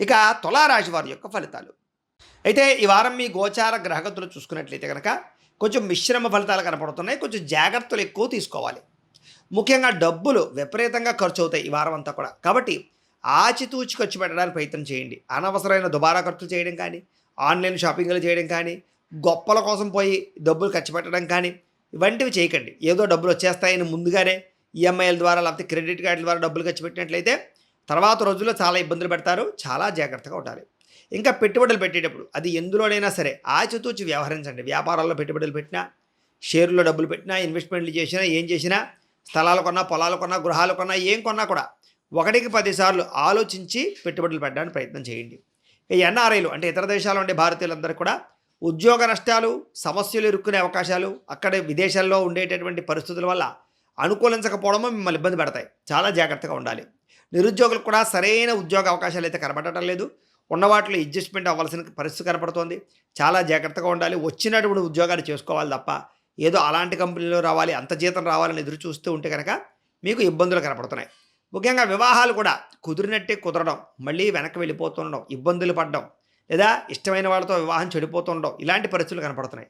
ఇక తులారాశి వారి యొక్క ఫలితాలు. అయితే ఈ వారం మీ గోచార గ్రహగతులు చూసుకున్నట్లయితే కనుక కొంచెం మిశ్రమ ఫలితాలు కనపడుతున్నాయి. కొంచెం జాగ్రత్తలు ఎక్కువ తీసుకోవాలి. ముఖ్యంగా డబ్బులు విపరీతంగా ఖర్చు అవుతాయి ఈ వారం అంతా కూడా. కాబట్టి ఆచితూచి ఖర్చు పెట్టడానికి ప్రయత్నం చేయండి. అనవసరమైన దుబారా ఖర్చులు చేయడం కానీ, ఆన్‌లైన్ షాపింగ్‌లు చేయడం కానీ, గొప్పల కోసం పోయి డబ్బులు ఖర్చు పెట్టడం కానీ, ఇవంటివి చేయకండి. ఏదో డబ్బులు వచ్చేస్తాయని ముందుగానే ఈఎంఐల ద్వారా లేకపోతే క్రెడిట్ కార్డుల ద్వారా డబ్బులు ఖర్చు పెట్టినట్లయితే తర్వాత రోజుల్లో చాలా ఇబ్బందులు పెడతారు. చాలా జాగ్రత్తగా ఉండాలి. ఇంకా పెట్టుబడులు పెట్టేటప్పుడు అది ఎందులోనైనా సరే ఆచితూచి వ్యవహరించండి. వ్యాపారాల్లో పెట్టుబడులు పెట్టినా, షేర్‌లో డబ్బులు పెట్టినా, ఇన్వెస్ట్‌మెంట్‌లు చేసినా, ఏం చేసినా, స్థలాలు కొన్నా, పొలాలు కొన్నా, గృహాలు కొన్నా, ఏం కొన్నా కూడా ఒకటికి 10 సార్లు ఆలోచించి పెట్టుబడులు పెట్టడానికి ప్రయత్నం చేయండి. ఈ ఎన్ఆర్ఐలు అంటే ఇతర దేశాల్లో ఉండే భారతీయులందరూ కూడా ఉద్యోగ నష్టాలు, సమస్యలు ఇరుక్కునే అవకాశాలు, అక్కడే విదేశాల్లో ఉండేటటువంటి పరిస్థితుల వల్ల అనుకూలించకపోవడము మిమ్మల్ని ఇబ్బంది పెడతాయి. చాలా జాగ్రత్తగా ఉండాలి. నిరుద్యోగులకు కూడా సరైన ఉద్యోగ అవకాశాలు అయితే కనబడటం లేదు. ఉన్న వాటిలో అడ్జస్ట్‌మెంట్ అవ్వాల్సిన పరిస్థితి కనపడుతోంది. చాలా జాగ్రత్తగా ఉండాలి. వచ్చినటువంటి ఉద్యోగాలు చేసుకోవాలి తప్ప, ఏదో అలాంటి కంపెనీలో రావాలి, అంత జీతం రావాలని ఎదురు చూస్తూ ఉంటే కనుక మీకు ఇబ్బందులు కనపడుతున్నాయి. ముఖ్యంగా వివాహాలు కూడా కుదిరినట్టే కుదరడం, మళ్ళీ వెనక్కి వెళ్ళిపోతుండడం, ఇబ్బందులు పడడం, లేదా ఇష్టమైన వాళ్ళతో వివాహం చెడిపోతుండడం, ఇలాంటి పరిస్థితులు కనపడుతున్నాయి.